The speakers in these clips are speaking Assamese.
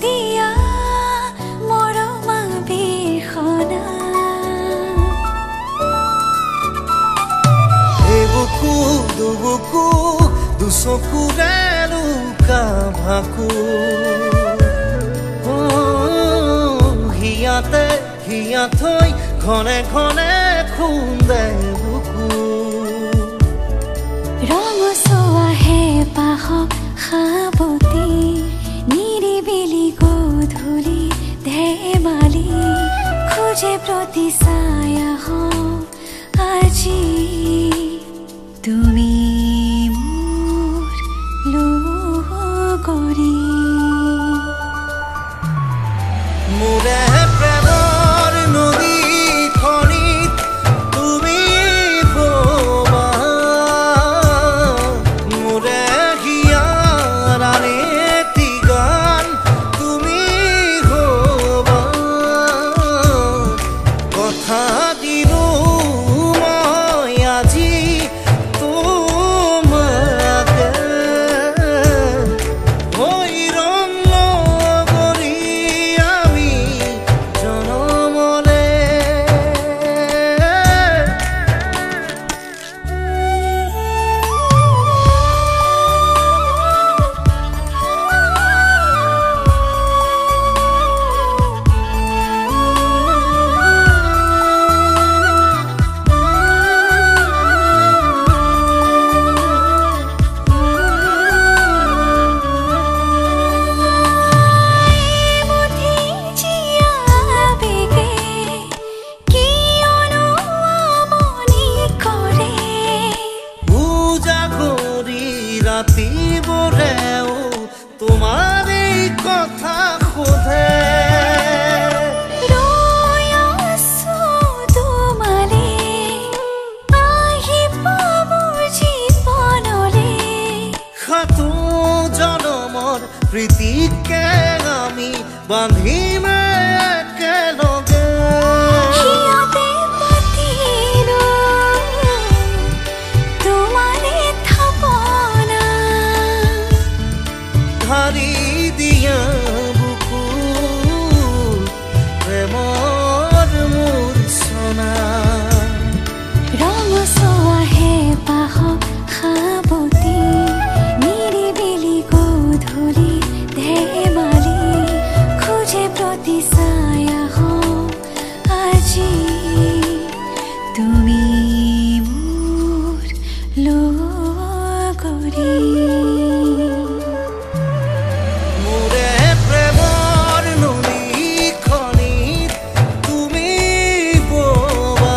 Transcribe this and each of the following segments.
দিয়া মৰমা বিৰখনা এবুকু দুবুকু দুচকুৰে লুকা ভাকু হিয়াতে হিয়া থৈ ঘনে ঘনে খুন্দে বুকু ৰঙচুৱা হেঁপাহ সাৱতি নিৰিবিলি গধূলি ধেমালি খোজে প্ৰতি ছায়া আজি তুমি মোৰ লগৰী মোৰে প্ৰেমৰ নদীখনিত তুমি ববা মোৰে হিয়াৰ আনেতি গান তুমি হবা কথা দিলো মই আজি তোমাকে হৈ ৰম লগৰী আমি জনমলে ৰাতিবোৰেও তোমাৰ এই কথা সোধে ৰৈ আছো তোমালে আহিব মোৰ জীৱনলে সাতো জনমৰ প্ৰীতিকে আমি বান্ধিম একেলগে হিয়াতে পাতিলো তোমাৰে থাপনা ধাৰি দিয়া বুকু প্ৰেমৰ মূৰ্ছনা ৰঙচুৱা হেঁপাহ সাৱতি নিৰিবিলি গধূলি ধেমালি খোজে প্ৰতি ছায়া আজি তুমি মোৰ লগৰী মোৰে প্ৰেমৰ নদীখনিত তুমি ববা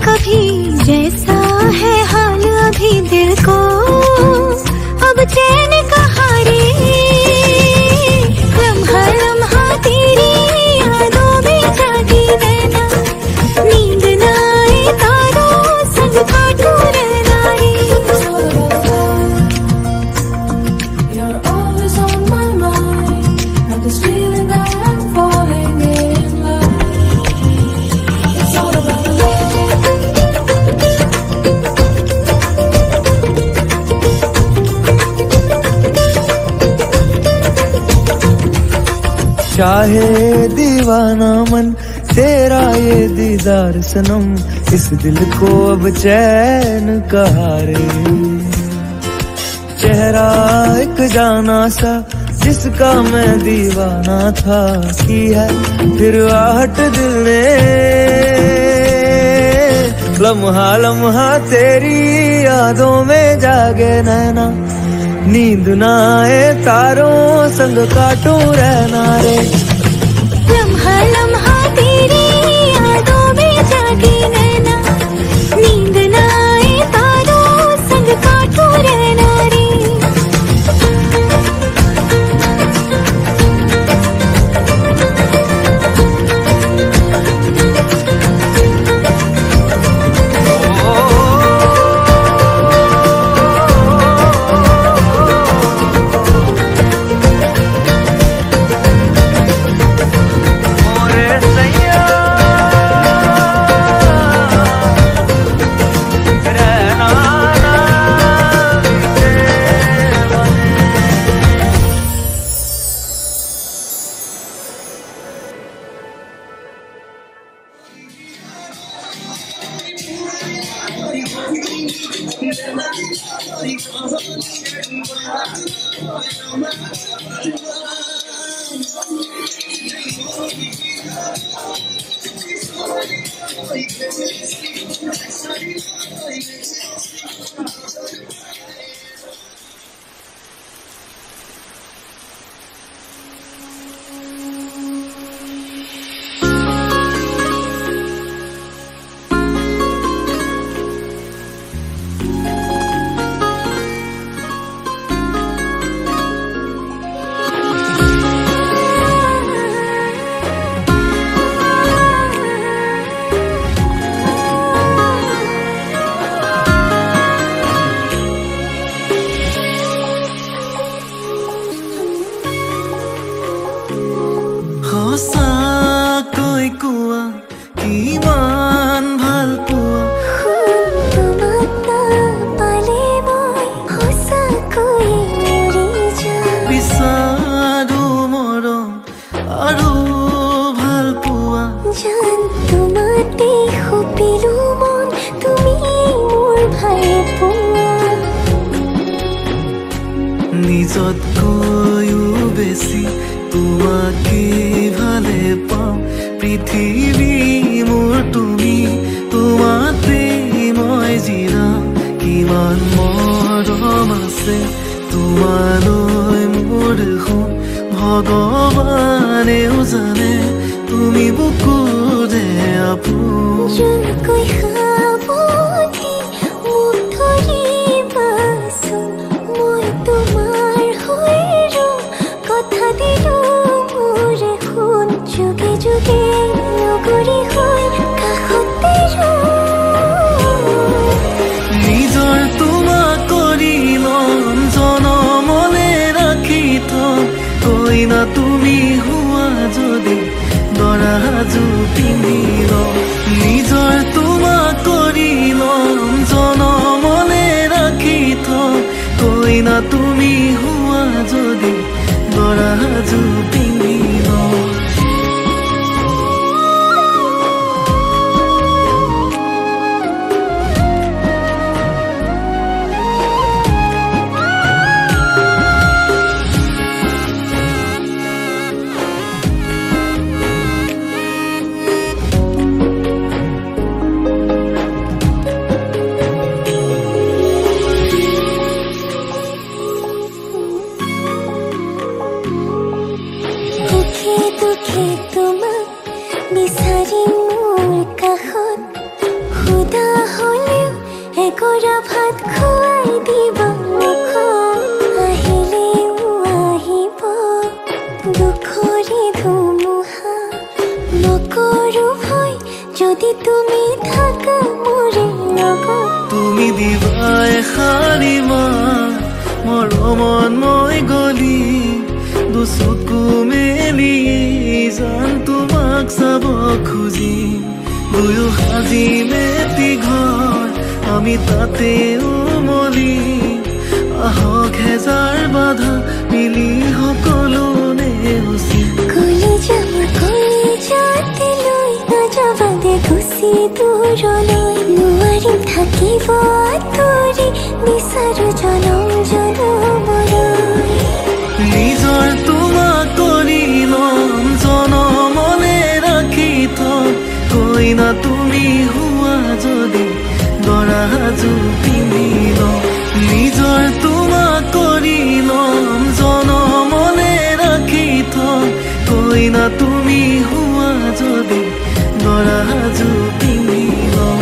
कभी जैसा है हाल अभी दिल को अब चैन कहाँ रे। लम्हा लम्हा तेरी यादों में जागी रहना, नींद ना आए तारों संग काटूं रहना रे। You're always on my mind, have this feeling that I'm falling in love. It's all about चाहे दीवाना मन तेरा ये दीदार सनम, इस दिल को अब चैन कहाँ रे। चेहरा एक जाना सा जिसका मैं दीवाना था, की है फिर आहट दिल ने। लम्हा लम्हा तेरी यादों में जागे नैना, नींद ना आए तारों संग काटूं रहना रे। लम्हा लम्हा तेरी यादों में जागी नैना, नींद ना आए तारों संग काटूं रहना रे। নিজতকৈও বেছি তোমাকে ভালে পাওঁ, পৃথিৱী মোৰ তুমি, তোমাতে মই জিৰাওঁ। কিমান মৰম আছে তোমালৈ মোৰ দেখোন, ভগৱানেও জানে তুমি বুকুৰে আপোন। নিজৰ তোমাক কৰি ল'ম, জনমলে ৰাখি থ'ম। কইনা তুমি হোৱা যদি দৰা সাজো পিন্ধি ল'ম। নিজৰ তোমাক কৰি ল'ম, জনমলে ৰাখি থ'ম। কইনা তুমি হোৱা যদি দৰা সাজো পিন্ধি ল'ম। যদি তুমি থাকা মোৰে লগত তুমি দিবা এখানি মাত মৰমত মই গলি দুচকু মেলি যান তোমাক চাব খুজি দুয়ো সাজি মেটি ঘৰ আমি তাতে উমলি আহক হেজাৰ বাধা মিলি সকলো নেওচি কলিজাতে লৈ নাযাবা দে গুচি দূৰলৈ নোৱাৰিম থাকিব আঁতৰি বিচাৰো জনম জনমলৈ নিজৰ তোমাক কৰি ল'ম জনমলে ৰাখি থম কইনা তুমি হোৱা যদি দৰা সাজু পিন্ধি ল'ম নিজৰ তোমাক কৰি ল'ম জনমলে ৰাখি থম কইনা তুমি হোৱা যদি দৰা সাজু পিন্ধি ল'ম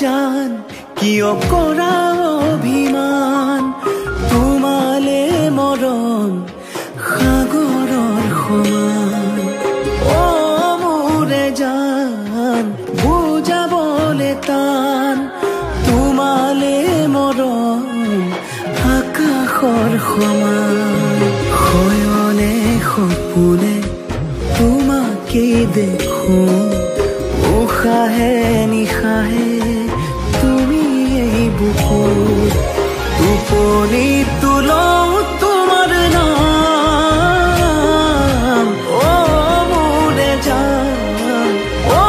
জান কিয় কৰা অভিমান তোমালে মৰম সাগৰৰ সমান অ মোৰে জান বুজাবলে টান তোমালে মৰম আকাশৰ সমান শয়নে সপোনে তোমাকে দেখো উশাহে নিশাহে তুমি এই বুকুত টোপনি তুলও তোমাৰ নাম অ মোৰে জান অ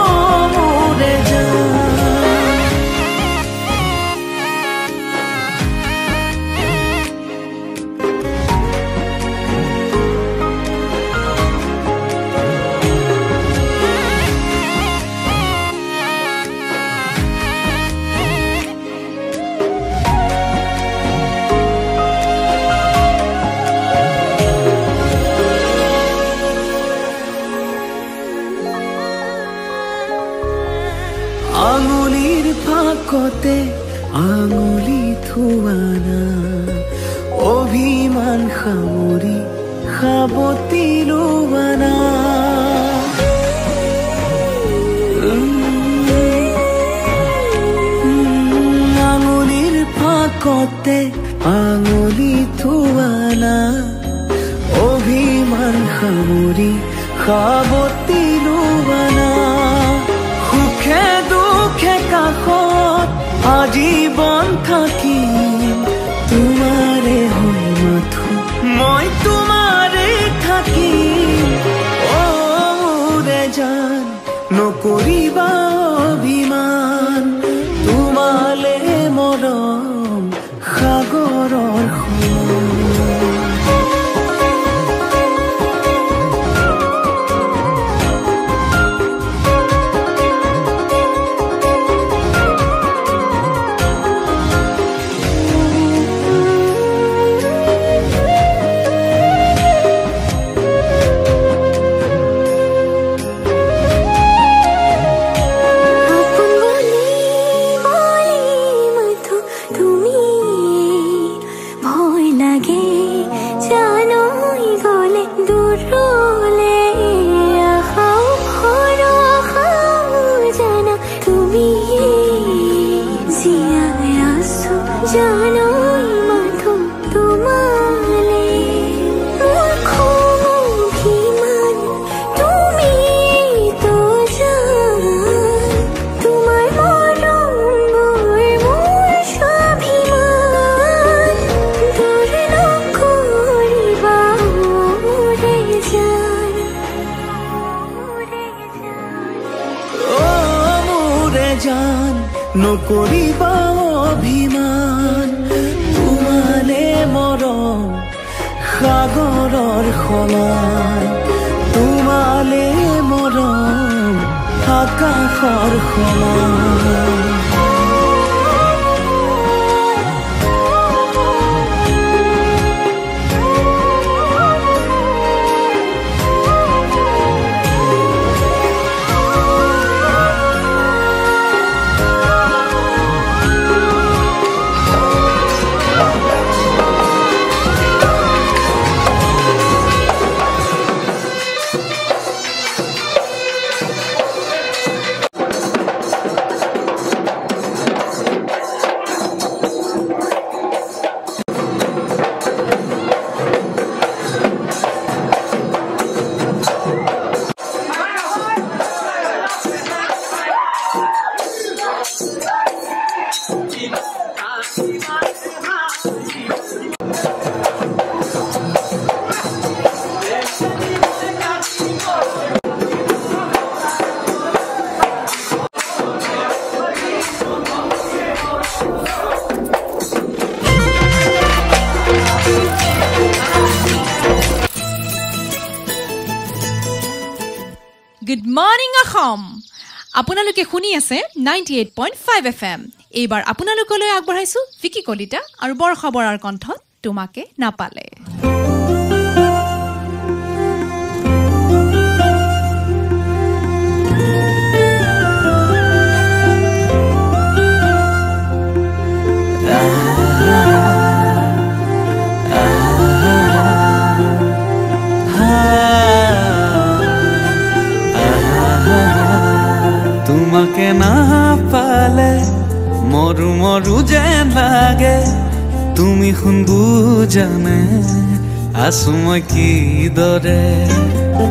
মোৰে জান আঙুলিৰ ফাকতে আঙুলি থোৱানা অভিমান সামৰি সাবতি লোৱানা আঙুলিৰ ফাকতে আঙুলি থোৱানা অভিমান সামৰি সাবতি লোৱানা সুখে দুখে কাষত আজীৱন থাকিম তোমাৰে হৈ মাথো মই তোমাৰে থাকিম অ মোৰে জান নকৰিবা অভিমান তোমালে মৰম সাগৰৰ সমান জান নকৰিবা অভিমান তোমালে মৰম সাগৰৰ সমান তোমালে মৰম আকাশৰ সমান গুড মৰ্নিং অসম আপোনালোকে শুনি আছে 98.5 FM এইবাৰ আপোনালোকলৈ আগবঢ়াইছো ভিকি কলিতা আৰু বৰষা বৰাৰ কণ্ঠত তোমাকে নাপালে তোমাকে না পালে মৰু মৰু যেন লাগে তুমি শুন বুজানে আছো মই কি দৰে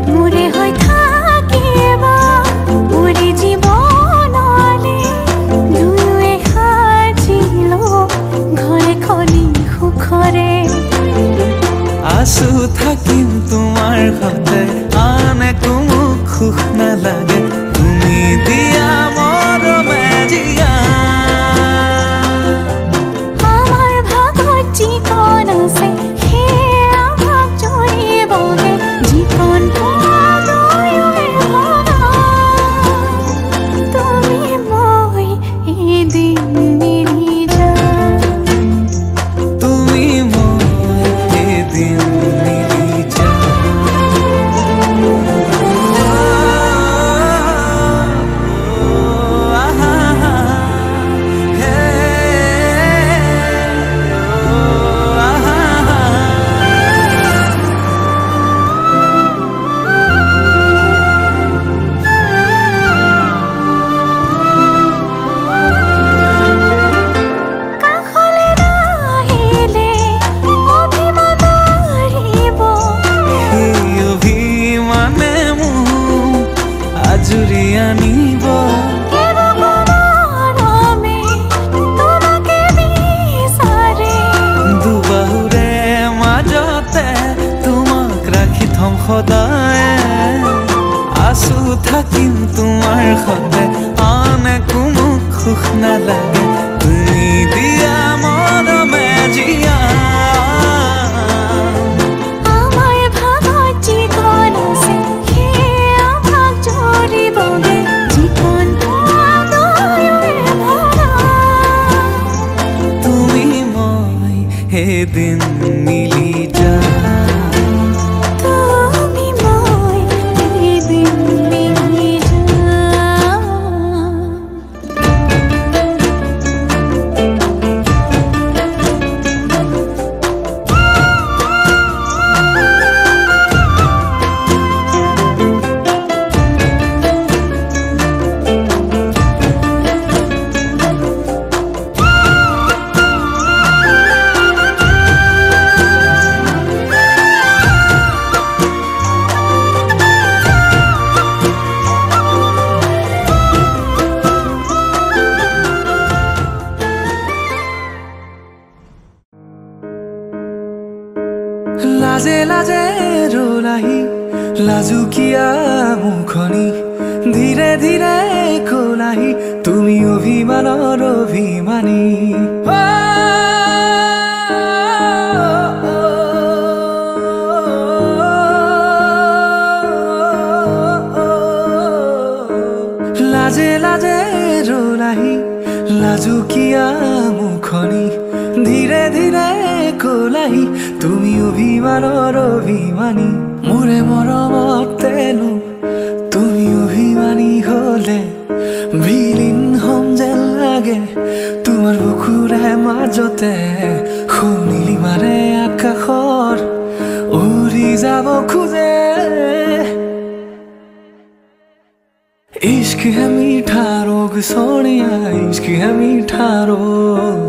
মোৰে হৈ থাকিবা মোৰে জীৱনলে দুয়ে সাজিলো ঘৰে খলি সুখৰে আছো থাকিম তোমাৰ সতে আনে কোনো সুখ নালাগে তুমি দিয়া মৰমে জিয়া আমাৰ ভাগত জীৱন আছে সেয়া ভাগ জৰিবগে জীৱন তোমালৈ ভগা তুমি মই এদিন মিলি যাম তুমি মই এদিন মিলি যাম আছো থাকিম তোমাৰ সতে আনে কোনো সুখ নালাগে তুমি দিয়া মৰমে জিয়া আমাৰ ভাগত জীৱন আছে সেয়া ভাগ জৰিবগে জীৱন তোমালৈ ভগা তুমি মই এদিন মিলি যাম লাজে লাজে ৰোলাহি লাজুকীয়া মুখনি ধীৰে ধীৰে খোলাহি তুমি অভিমানৰ অভিমানী লাজে লাজে ৰোলাহি লাজুকীয়া মুখনি ধীৰে ধীৰে খোলাহি তুমি অভিমানৰ অভিমানী মোৰে মৰমত তেনো তুমি অভিমানী হলে বিলীন হম যেন লাগে তোমাৰ বুকুৰে মাজতে শুনিলি মাৰে আকাশৰ উৰি যাব খোজে इश्क है मीठा रोग सोनिया इश्क है मीठा रोग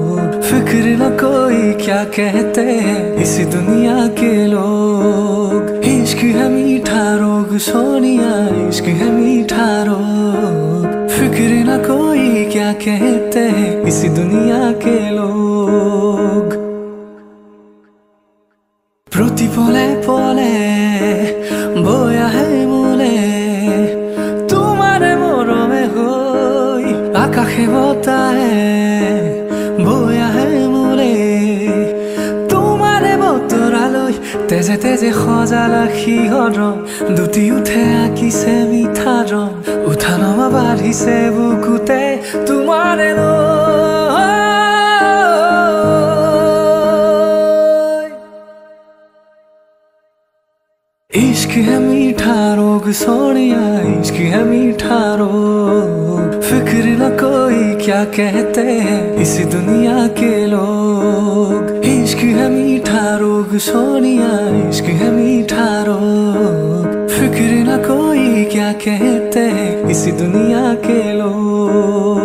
फिक्र न कोई क्या कहते हैं इस दुनिया के लोग इश्क है मीठा रोग सोनिया इश्क है मीठा रोग फिक्र न कोई क्या कहते हैं इस दुनिया के लोग प्रति पले पले बोया है मोले আকাশে বতাহে বৈ আহে মোলে তোমাৰে বতৰালৈ তেজে তেজে সজালা সিহঁতৰ দুটি উঠে আঁকিছে মিঠা জন উঠা নমা বাঢ়িছে বুকুতে তোমাৰে इश्क है मीठा रोग सोनिया, इश्क है मीठा रोग। फिक्र न कोई क्या कहते हैं इस दुनिया के लोग। इश्क है मीठा रोग सोनिया, इश्क है मीठा रोग। फिक्र न कोई क्या कहते हैं इस दुनिया के लोग।